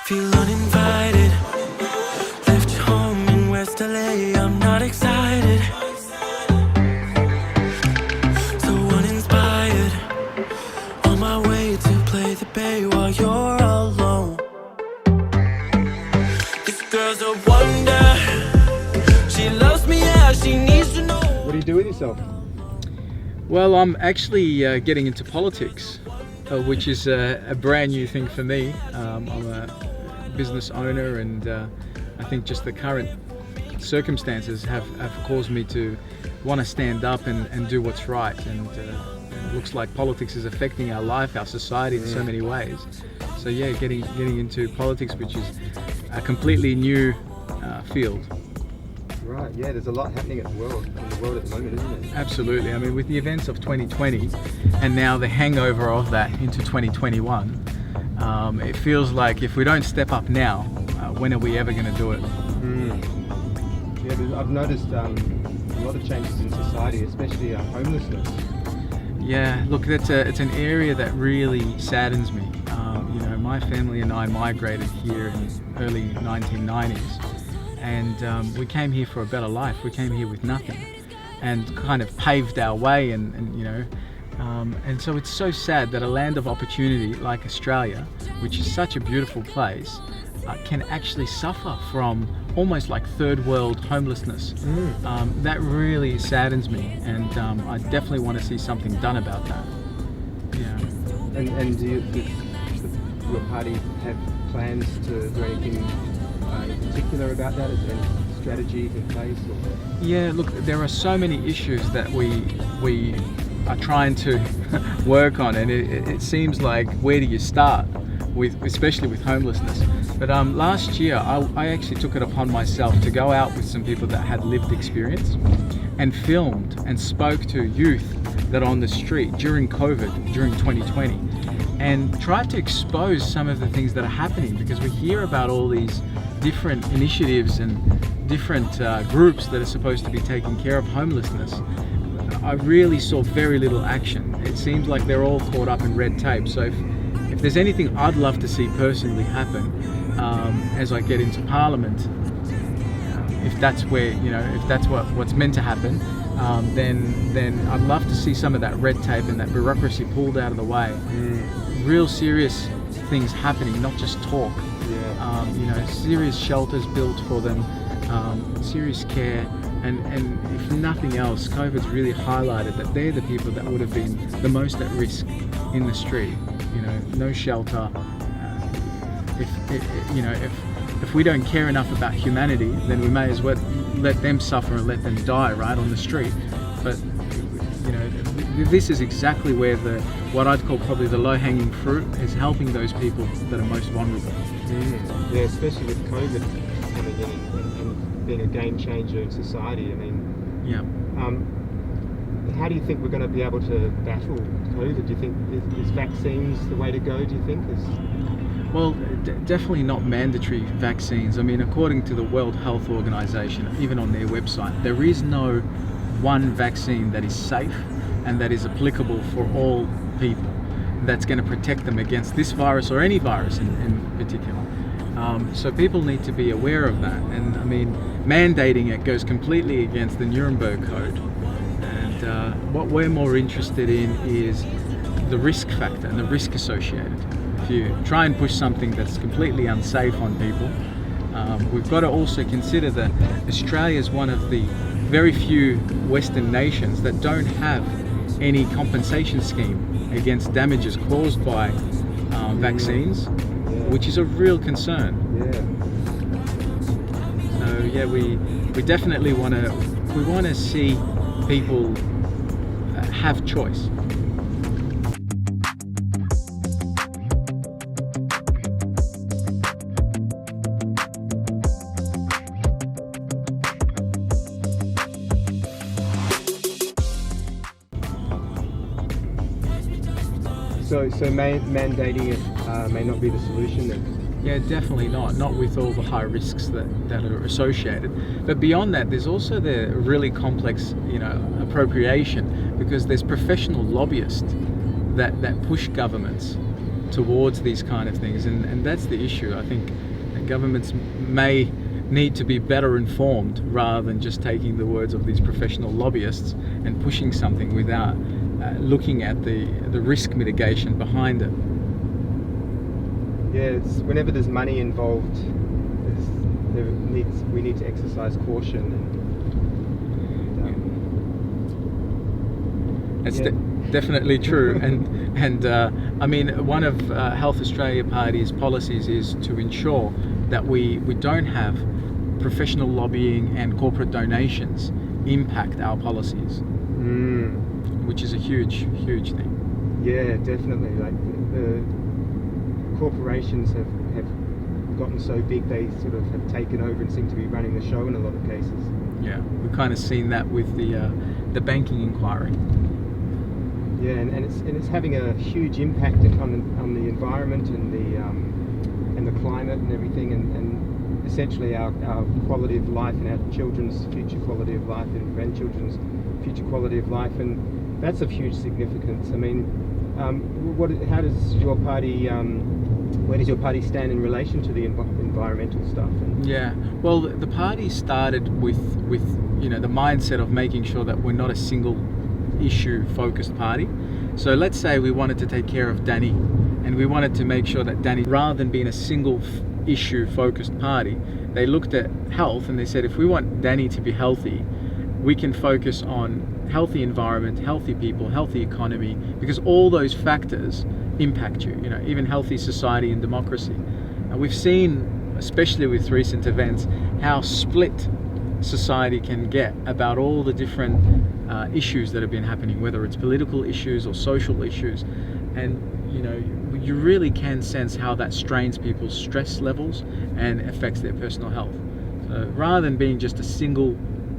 Feel uninvited. Left home in West LA, I'm not excited. So uninspired. On my way to play the bay while you're alone. This girl's a wonder. She loves me, yeah, she needs to know. What do you do with yourself? Well, I'm actually getting into politics, which is a brand new thing for me. I'm a business owner, and I think just the current circumstances have caused me to want to stand up and do what's right. And it looks like politics is affecting our life, our society in so many ways. So yeah, getting into politics, which is a completely new field. Right, yeah, there's a lot happening in the world at the moment, isn't there? Absolutely. I mean, with the events of 2020 and now the hangover of that into 2021, it feels like if we don't step up now, when are we ever going to do it? Yeah, I've noticed a lot of changes in society, especially homelessness. Yeah, look, it's an area that really saddens me. My family and I migrated here in early 1990s. And we came here for a better life. We came here with nothing, and kind of paved our way. And so it's so sad that a land of opportunity like Australia, which is such a beautiful place, can actually suffer from almost like third world homelessness. That really saddens me, and I definitely want to see something done about that. Yeah. And does your party have plans to do anything in particular about that? Is there any strategies in place? Or? Yeah, look, there are so many issues that we are trying to work on, and it seems like, where do you start especially with homelessness? But last year I actually took it upon myself to go out with some people that had lived experience and filmed and spoke to youth that are on the street during COVID, during 2020, and tried to expose some of the things that are happening, because we hear about all these different initiatives and different groups that are supposed to be taking care of homelessness. I really saw very little action. It seems like they're all caught up in red tape. So if there's anything I'd love to see personally happen as I get into Parliament, if that's where, if that's what's meant to happen, then I'd love to see some of that red tape and that bureaucracy pulled out of the way. Real serious things happening, not just talk. Serious shelters built for them, serious care, and if nothing else, COVID's really highlighted that they're the people that would have been the most at risk in the street. No shelter. If we don't care enough about humanity, then we may as well let them suffer and let them die right on the street. But this is exactly where what I'd call probably the low-hanging fruit is, helping those people that are most vulnerable. Yeah, especially with COVID coming in and being a game changer in society. I mean, yeah. How do you think we're going to be able to battle COVID? Do you think is vaccines the way to go? Do you think? Well, definitely not mandatory vaccines. I mean, according to the World Health Organization, even on their website, there is no one vaccine that is safe and that is applicable for all people, that's going to protect them against this virus or any virus in particular. So people need to be aware of that. And I mean, mandating it goes completely against the Nuremberg Code. And what we're more interested in is the risk factor and the risk associated. If you try and push something that's completely unsafe on people, we've got to also consider that Australia is one of the very few Western nations that don't have any compensation scheme against damages caused by vaccines, which is a real concern. So yeah, we definitely want to see people have choice. So mandating it may not be the solution then? Yeah, definitely not with all the high risks that are associated. But beyond that, there's also the really complex, appropriation, because there's professional lobbyists that push governments towards these kind of things, and that's the issue. I think that governments may need to be better informed rather than just taking the words of these professional lobbyists and pushing something without looking at the risk mitigation behind it. Yeah, it's whenever there's money involved, we need to exercise caution. It's definitely true, and I mean, one of Health Australia Party's policies is to ensure that we don't have professional lobbying and corporate donations impact our policies, which is a huge thing. Yeah, definitely. Like the corporations have gotten so big, they sort of have taken over and seem to be running the show in a lot of cases. Yeah, we've kind of seen that with the banking inquiry. Yeah, and it's having a huge impact on the environment and the climate and everything, and essentially our quality of life and our children's future quality of life and grandchildren's future quality of life, and that's of huge significance. I mean, how does your party? Where does your party stand in relation to the environmental stuff? Yeah, well, the party started with the mindset of making sure that we're not a single issue focused party. So let's say we wanted to take care of Danny, and we wanted to make sure that Danny, rather than being a single issue focused party, they looked at health and they said, if we want Danny to be healthy, we can focus on healthy environment, healthy people, healthy economy, because all those factors impact you, even healthy society and democracy. And we've seen, especially with recent events, how split society can get about all the different issues that have been happening, whether it's political issues or social issues. And you really can sense how that strains people's stress levels and affects their personal health. So rather than being just a single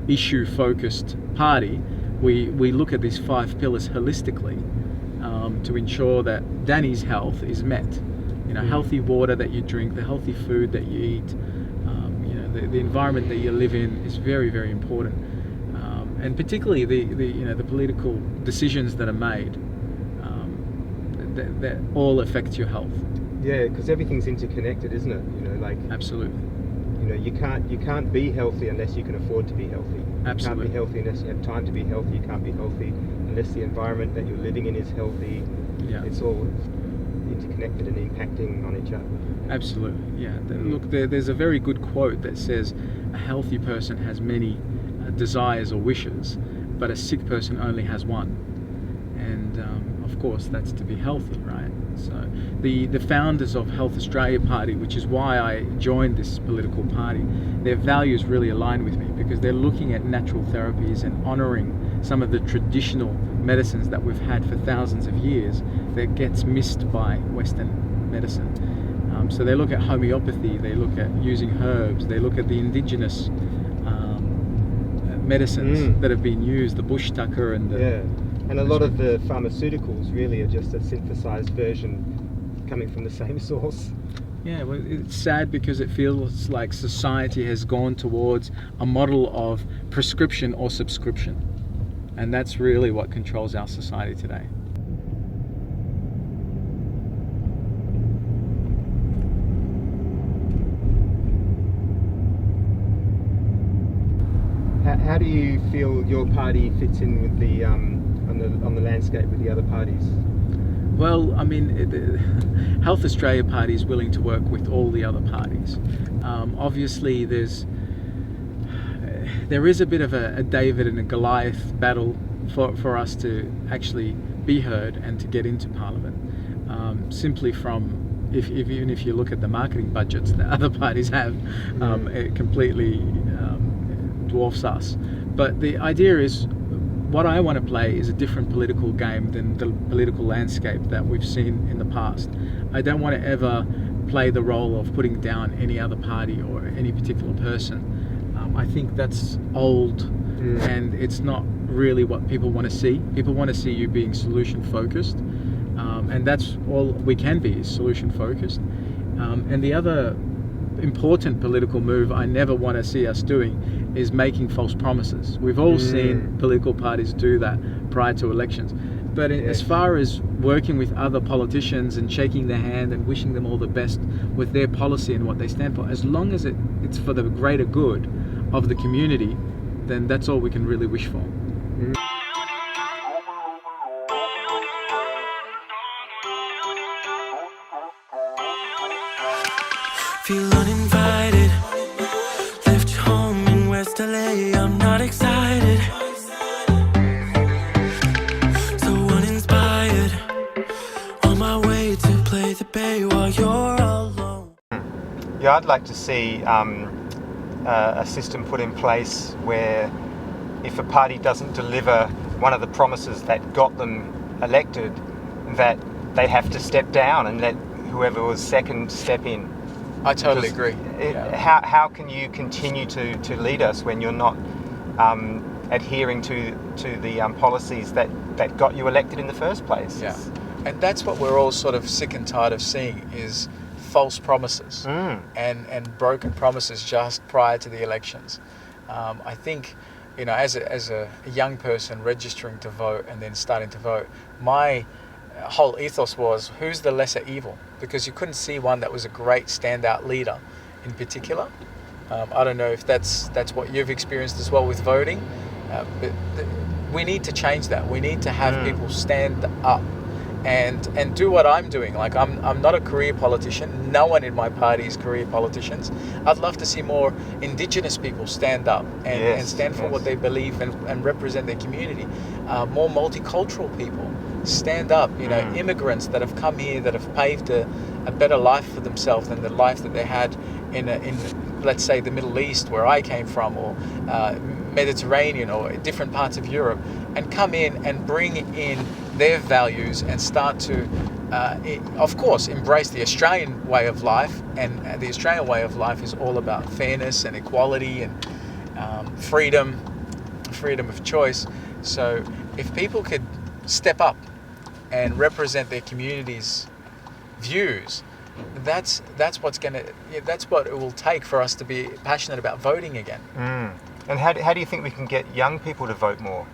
issue focused party, we look at these 5 pillars holistically to ensure that Danny's health is met. Healthy water that you drink, the healthy food that you eat, the environment that you live in is very, very important, and particularly the political decisions that are made that all affect your health. Yeah, because everything's interconnected, isn't it? Absolutely. You can't be healthy unless you can afford to be healthy. Absolutely. You can't be healthy unless you have time to be healthy. You can't be healthy unless the environment that you're living in is healthy. Yeah. It's all interconnected and impacting on each other. Absolutely, yeah. Look, there's a very good quote that says, a healthy person has many desires or wishes, but a sick person only has one. And of course, that's to be healthy, right? So the founders of Health Australia Party, which is why I joined this political party, their values really align with me, because they're looking at natural therapies and honouring some of the traditional medicines that we've had for thousands of years that gets missed by Western medicine. So they look at homeopathy, they look at using herbs, they look at the indigenous medicines that have been used, the bush tucker and and a lot of the pharmaceuticals really are just a synthesized version coming from the same source. Yeah, well, it's sad because it feels like society has gone towards a model of prescription or subscription, and that's really what controls our society today. How do you feel your party fits in with the on the landscape with the other parties? Well, I mean, Health Australia Party is willing to work with all the other parties. Obviously, there is a bit of a David and a Goliath battle for us to actually be heard and to get into Parliament. Simply from even if you look at the marketing budgets that other parties have, it completely dwarfs us. But the idea is, what I want to play is a different political game than the political landscape that we've seen in the past. I don't want to ever play the role of putting down any other party or any particular person. I think that's old, and it's not really what people want to see. People want to see you being solution focused, and that's all we can be, is solution focused. And the other important political move I never want to see us doing is making false promises. We've all seen political parties do that prior to elections. But as far as working with other politicians and shaking their hand and wishing them all the best with their policy and what they stand for, as long as it's for the greater good of the community, then that's all we can really wish for. Feel uninvited. Left home in West LA, I'm not excited. So uninspired. On my way to play the bay while you're alone. Yeah, I'd like to see a system put in place where if a party doesn't deliver one of the promises that got them elected, that they have to step down and let whoever was second step in. I totally agree. How can you continue to lead us when you're not adhering to the policies that got you elected in the first place? Yeah, and that's what we're all sort of sick and tired of seeing, is false promises and broken promises just prior to the elections. I think, you know, as a young person registering to vote and then starting to vote, my whole ethos was, who's the lesser evil? Because you couldn't see one that was a great standout leader in particular. I don't know if that's what you've experienced as well with voting, but we need to change that. We need to have people stand up and do what I'm doing. Like, I'm not a career politician. No one in my party is career politicians. I'd love to see more Indigenous people stand up and stand for what they believe and represent their community. More multicultural people stand up. You know, immigrants that have come here that have paved a better life for themselves than the life that they had in let's say the Middle East, where I came from, or Mediterranean, or different parts of Europe, and come in and bring in their values and start to, of course, embrace the Australian way of life. And the Australian way of life is all about fairness and equality and freedom of choice. So if people could step up and represent their community's views, that's what it will take for us to be passionate about voting again. And how do you think we can get young people to vote more?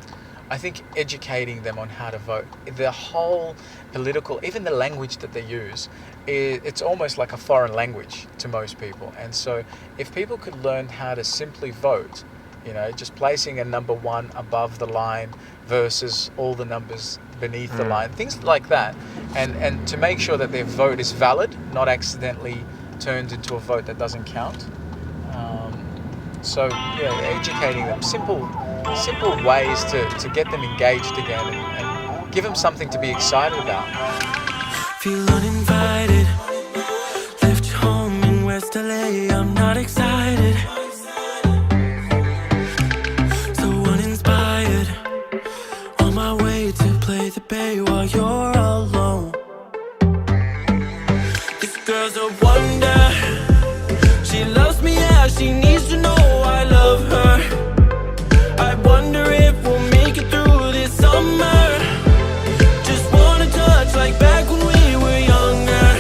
I think educating them on how to vote. The whole political, even the language that they use, it's almost like a foreign language to most people. And so if people could learn how to simply vote, you know, just placing a number 1 above the line versus all the numbers beneath the line, things like that, and to make sure that their vote is valid, not accidentally turned into a vote that doesn't count. So yeah, educating them, simple ways to get them engaged again and give them something to be excited about. Feel uninvited. Left home in West LA, I'm not excited. So uninspired. On my way to play the bay while you're alone. This girl's a wonder. She loves me, yeah, she needs to know I love her. I wonder if we'll make it through this summer. Just wanna touch like back when we were younger.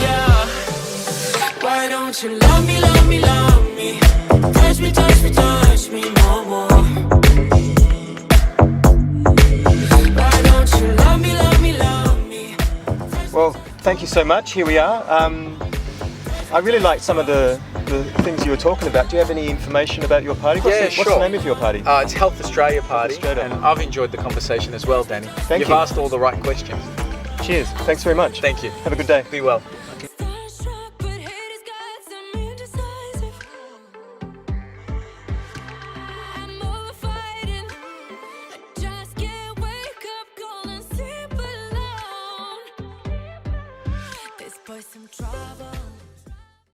Yeah. Why don't you love me, love me, love me? Touch me, touch me, touch me no more. Why don't you love me, love me, love me? Well, thank you so much. Here we are. I really liked some of the things you were talking about. Do you have any information about your party? What's the name of your party? It's Health Australia Party, Australia. and I've enjoyed the conversation as well, Danny. Thank You've you. asked all the right questions. Cheers. Thanks very much. Thank you. Have a good day. Be well. Okay.